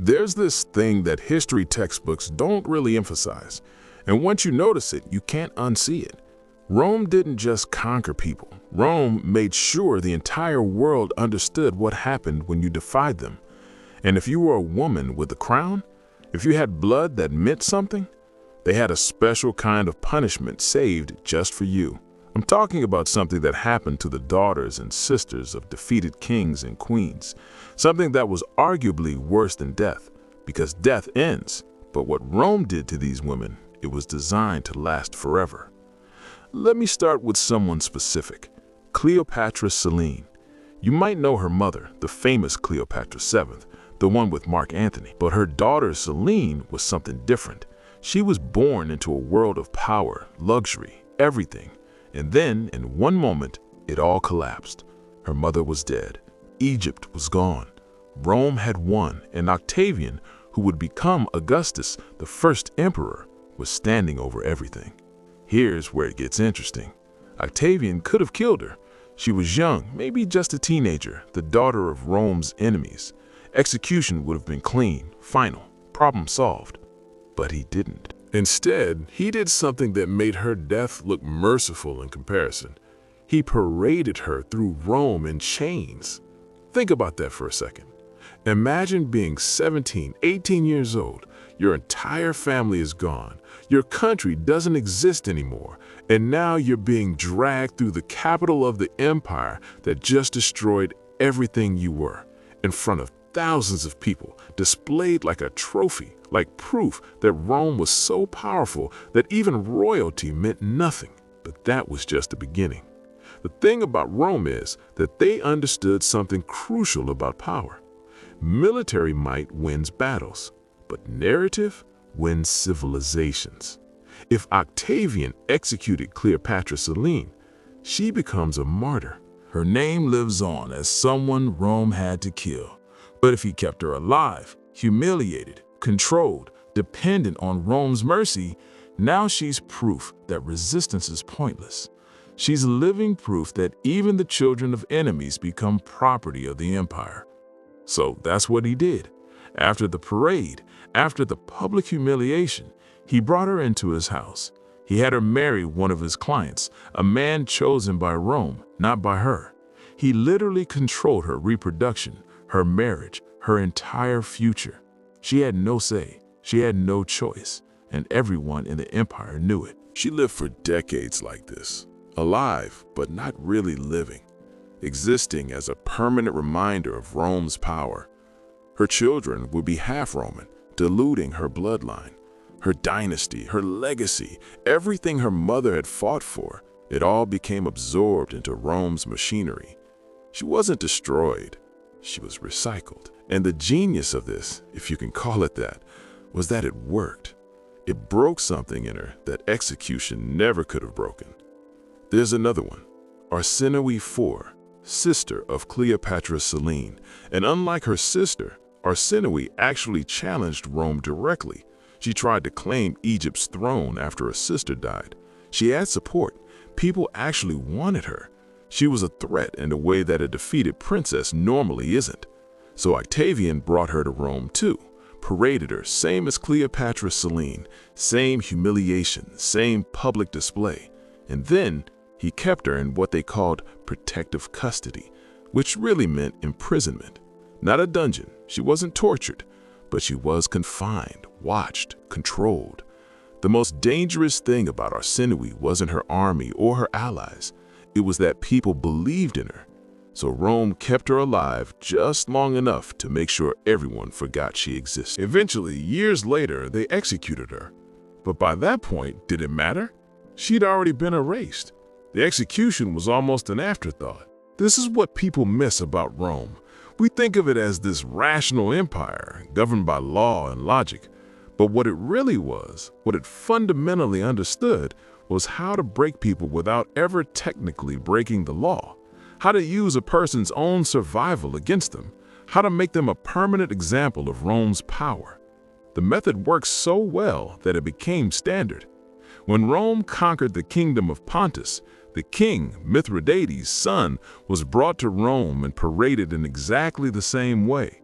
There's this thing that history textbooks don't really emphasize, and once you notice it, you can't unsee it. Rome didn't just conquer people. Rome made sure the entire world understood what happened when you defied them. And if you were a woman with a crown, if you had blood that meant something, they had a special kind of punishment saved just for you. I'm talking about something that happened to the daughters and sisters of defeated kings and queens, something that was arguably worse than death, because death ends. But what Rome did to these women, it was designed to last forever. Let me start with someone specific, Cleopatra Selene. You might know her mother, the famous Cleopatra VII, the one with Mark Antony. But her daughter Selene was something different. She was born into a world of power, luxury, everything. And then, in one moment, it all collapsed. Her mother was dead. Egypt was gone. Rome had won, and Octavian, who would become Augustus, the first emperor, was standing over everything. Here's where it gets interesting. Octavian could have killed her. She was young, maybe just a teenager, the daughter of Rome's enemies. Execution would have been clean, final, problem solved. But he didn't. Instead, he did something that made her death look merciful in comparison. He paraded her through Rome in chains. Think about that for a second. Imagine being 17, 18 years old. Your entire family is gone. Your country doesn't exist anymore. And now you're being dragged through the capital of the empire that just destroyed everything you were, in front of thousands of people, displayed like a trophy, like proof that Rome was so powerful that even royalty meant nothing. But that was just the beginning. The thing about Rome is that they understood something crucial about power. Military might wins battles, but narrative wins civilizations. If Octavian executed Cleopatra Selene, she becomes a martyr. Her name lives on as someone Rome had to kill. But if he kept her alive, humiliated, controlled, dependent on Rome's mercy, now she's proof that resistance is pointless. She's living proof that even the children of enemies become property of the empire. So that's what he did. After the parade, after the public humiliation, he brought her into his house. He had her marry one of his clients, a man chosen by Rome, not by her. He literally controlled her reproduction, her marriage, her entire future. She had no say, she had no choice, and everyone in the empire knew it. She lived for decades like this, alive but not really living, existing as a permanent reminder of Rome's power. Her children would be half Roman, diluting her bloodline, her dynasty, her legacy, everything her mother had fought for. It all became absorbed into Rome's machinery. She wasn't destroyed. She was recycled. And the genius of this, if you can call it that, was that it worked. It broke something in her that execution never could have broken. There's another one, Arsinoe IV, sister of Cleopatra Selene. And unlike her sister, Arsinoe actually challenged Rome directly. She tried to claim Egypt's throne after her sister died. She had support. People actually wanted her. She was a threat in a way that a defeated princess normally isn't. So Octavian brought her to Rome too, paraded her, same as Cleopatra Selene, same humiliation, same public display. And then he kept her in what they called protective custody, which really meant imprisonment. Not a dungeon, she wasn't tortured, but she was confined, watched, controlled. The most dangerous thing about Arsinoe wasn't her army or her allies. It was that people believed in her. So Rome kept her alive just long enough to make sure everyone forgot she existed. Eventually, years later, they executed her. But by that point, did it matter? She'd already been erased. The execution was almost an afterthought. This is what people miss about Rome. We think of it as this rational empire, governed by law and logic. But what it really was, what it fundamentally understood, was how to break people without ever technically breaking the law. How to use a person's own survival against them. How to make them a permanent example of Rome's power. The method worked so well that it became standard. When Rome conquered the kingdom of Pontus, the king, Mithridates' son, was brought to Rome and paraded in exactly the same way.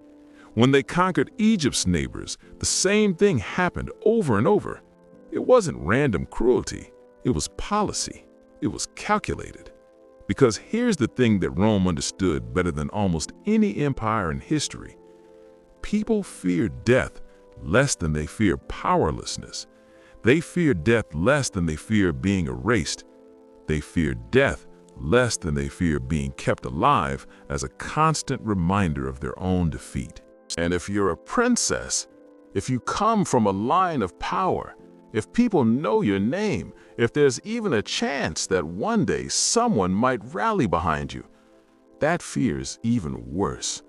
When they conquered Egypt's neighbors, the same thing happened over and over. It wasn't random cruelty, it was policy. It was calculated. Because here's the thing that Rome understood better than almost any empire in history. People fear death less than they fear powerlessness. They fear death less than they fear being erased. They fear death less than they fear being kept alive as a constant reminder of their own defeat. And if you're a princess, if you come from a line of power, if people know your name, if there's even a chance that one day someone might rally behind you, that fear's even worse.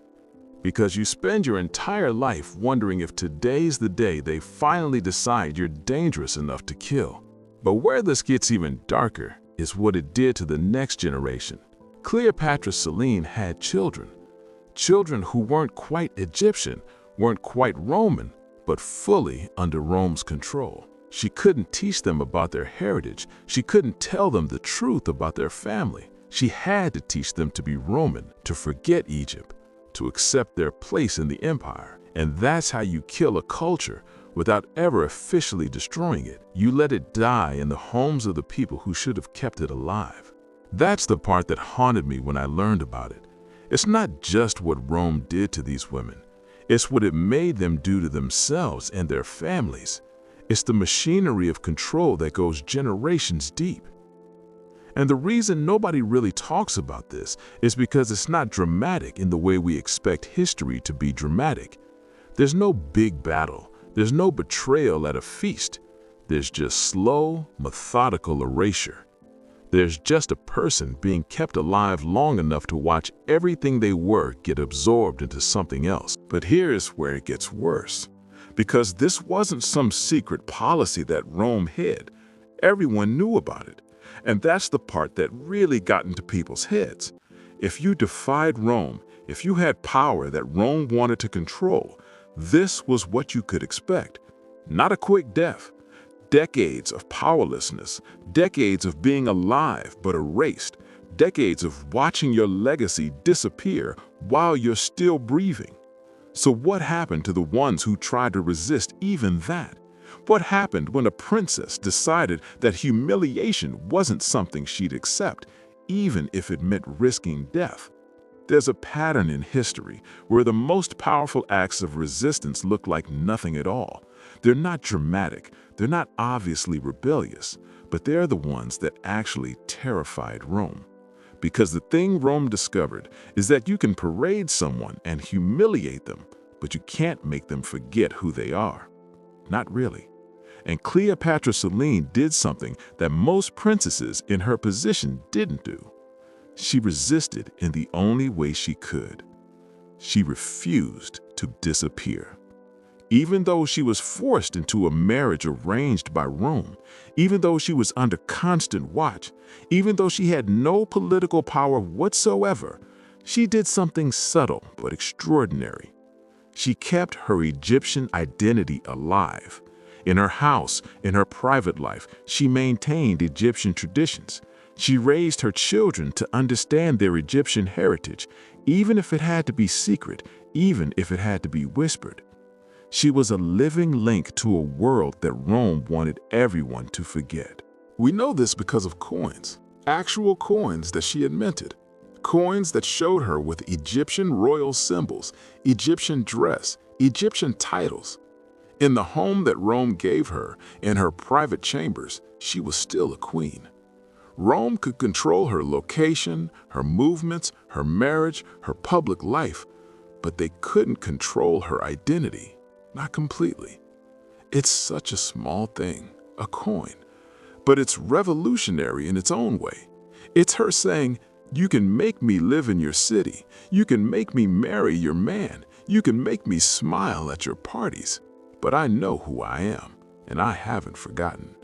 Because you spend your entire life wondering if today's the day they finally decide you're dangerous enough to kill. But where this gets even darker is what it did to the next generation. Cleopatra Selene had children. Children who weren't quite Egyptian, weren't quite Roman, but fully under Rome's control. She couldn't teach them about their heritage. She couldn't tell them the truth about their family. She had to teach them to be Roman, to forget Egypt, to accept their place in the empire. And that's how you kill a culture without ever officially destroying it. You let it die in the homes of the people who should have kept it alive. That's the part that haunted me when I learned about it. It's not just what Rome did to these women. It's what it made them do to themselves and their families. It's the machinery of control that goes generations deep. And the reason nobody really talks about this is because it's not dramatic in the way we expect history to be dramatic. There's no big battle. There's no betrayal at a feast. There's just slow, methodical erasure. There's just a person being kept alive long enough to watch everything they were get absorbed into something else. But here's where it gets worse. Because this wasn't some secret policy that Rome hid. Everyone knew about it. And that's the part that really got into people's heads. If you defied Rome, if you had power that Rome wanted to control, this was what you could expect. Not a quick death. Decades of powerlessness, decades of being alive but erased, decades of watching your legacy disappear while you're still breathing. So what happened to the ones who tried to resist even that? What happened when a princess decided that humiliation wasn't something she'd accept, even if it meant risking death? There's a pattern in history where the most powerful acts of resistance look like nothing at all. They're not dramatic, they're not obviously rebellious, but they're the ones that actually terrified Rome. Because the thing Rome discovered is that you can parade someone and humiliate them, but you can't make them forget who they are. Not really. And Cleopatra Selene did something that most princesses in her position didn't do. She resisted in the only way she could. She refused to disappear. Even though she was forced into a marriage arranged by Rome, even though she was under constant watch, even though she had no political power whatsoever, she did something subtle but extraordinary. She kept her Egyptian identity alive. In her house, in her private life, she maintained Egyptian traditions. She raised her children to understand their Egyptian heritage, even if it had to be secret, even if it had to be whispered. She was a living link to a world that Rome wanted everyone to forget. We know this because of coins, actual coins that she had minted. Coins that showed her with Egyptian royal symbols, Egyptian dress, Egyptian titles. In the home that Rome gave her, in her private chambers, she was still a queen. Rome could control her location, her movements, her marriage, her public life, but they couldn't control her identity. Not completely. It's such a small thing, a coin, but it's revolutionary in its own way. It's her saying, you can make me live in your city, you can make me marry your man, you can make me smile at your parties, but I know who I am, and I haven't forgotten.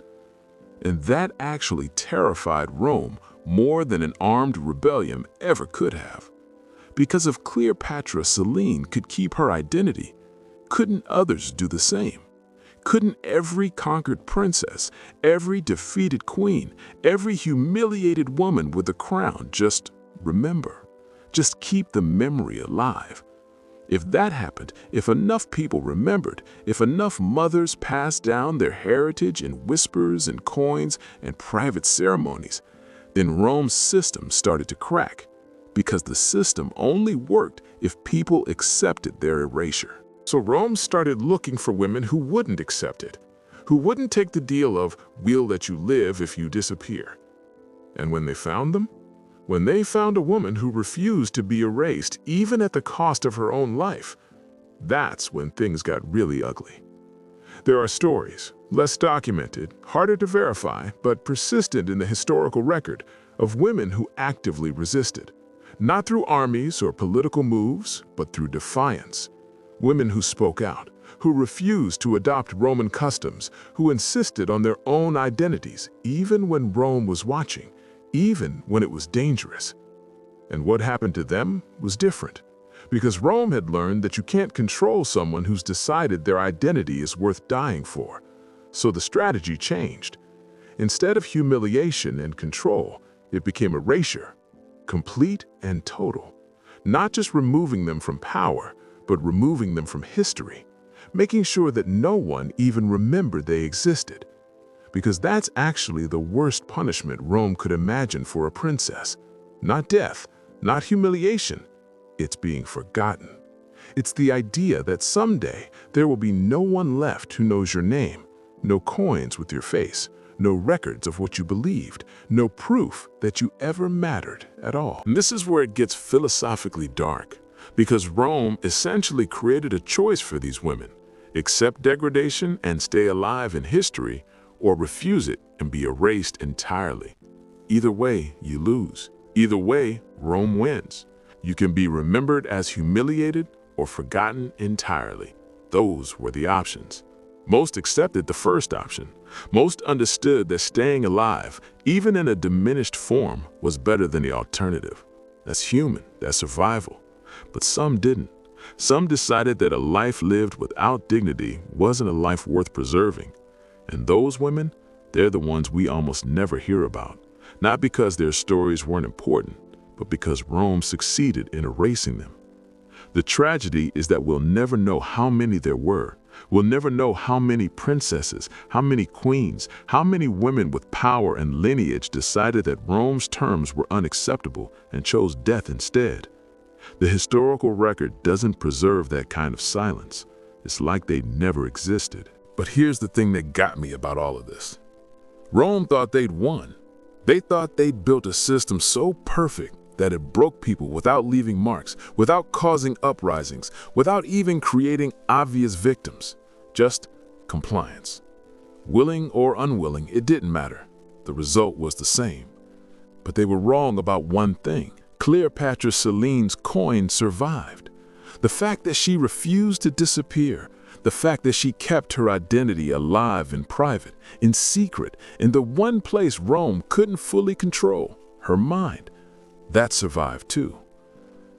And that actually terrified Rome more than an armed rebellion ever could have. Because if Cleopatra Selene could keep her identity, couldn't others do the same? Couldn't every conquered princess, every defeated queen, every humiliated woman with a crown just remember? Just keep the memory alive. If that happened, if enough people remembered, if enough mothers passed down their heritage in whispers and coins and private ceremonies, then Rome's system started to crack, because the system only worked if people accepted their erasure. So Rome started looking for women who wouldn't accept it, who wouldn't take the deal of "we'll let you live if you disappear." And when they found them, when they found a woman who refused to be erased even at the cost of her own life, that's when things got really ugly. There are stories, less documented, harder to verify, but persistent in the historical record, of women who actively resisted. Not through armies or political moves, but through defiance. Women who spoke out, who refused to adopt Roman customs, who insisted on their own identities, even when Rome was watching, even when it was dangerous. And what happened to them was different, because Rome had learned that you can't control someone who's decided their identity is worth dying for. So the strategy changed. Instead of humiliation and control, it became erasure, complete and total. Not just removing them from power, but removing them from history, making sure that no one even remembered they existed. Because that's actually the worst punishment Rome could imagine for a princess. Not death, not humiliation, it's being forgotten. It's the idea that someday there will be no one left who knows your name, no coins with your face, no records of what you believed, no proof that you ever mattered at all. And this is where it gets philosophically dark, because Rome essentially created a choice for these women: accept degradation and stay alive in history, or refuse it and be erased entirely. Either way, you lose. Either way, Rome wins. You can be remembered as humiliated or forgotten entirely. Those were the options. Most accepted the first option. Most understood that staying alive, even in a diminished form, was better than the alternative. That's human, that's survival. But some didn't. Some decided that a life lived without dignity wasn't a life worth preserving. And those women, they're the ones we almost never hear about. Not because their stories weren't important, but because Rome succeeded in erasing them. The tragedy is that we'll never know how many there were. We'll never know how many princesses, how many queens, how many women with power and lineage decided that Rome's terms were unacceptable and chose death instead. The historical record doesn't preserve that kind of silence. It's like they never existed. But here's the thing that got me about all of this. Rome thought they'd won. They thought they'd built a system so perfect that it broke people without leaving marks, without causing uprisings, without even creating obvious victims. Just compliance. Willing or unwilling, it didn't matter. The result was the same. But they were wrong about one thing. Cleopatra Selene's coin survived. The fact that she refused to disappear, the fact that she kept her identity alive in private, in secret, in the one place Rome couldn't fully control, her mind, that survived too.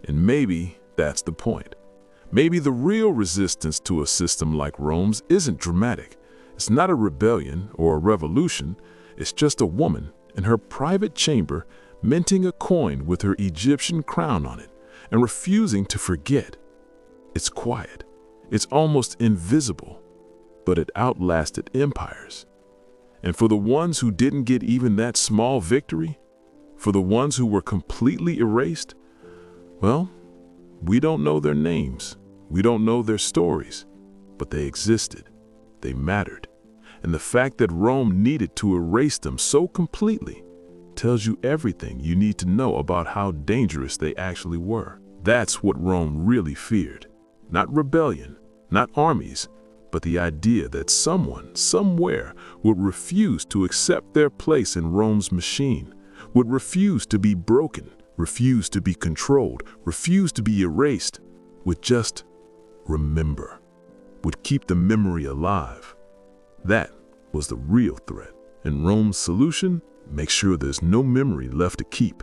And maybe that's the point. Maybe the real resistance to a system like Rome's isn't dramatic. It's not a rebellion or a revolution. It's just a woman in her private chamber minting a coin with her Egyptian crown on it and refusing to forget. It's quiet. It's almost invisible, but it outlasted empires. And for the ones who didn't get even that small victory, for the ones who were completely erased, well, we don't know their names. We don't know their stories, but they existed. They mattered. And the fact that Rome needed to erase them so completely tells you everything you need to know about how dangerous they actually were. That's what Rome really feared. Not rebellion, not armies, but the idea that someone, somewhere, would refuse to accept their place in Rome's machine, would refuse to be broken, refuse to be controlled, refuse to be erased, would just remember, would keep the memory alive. That was the real threat. And Rome's solution? Make sure there's no memory left to keep.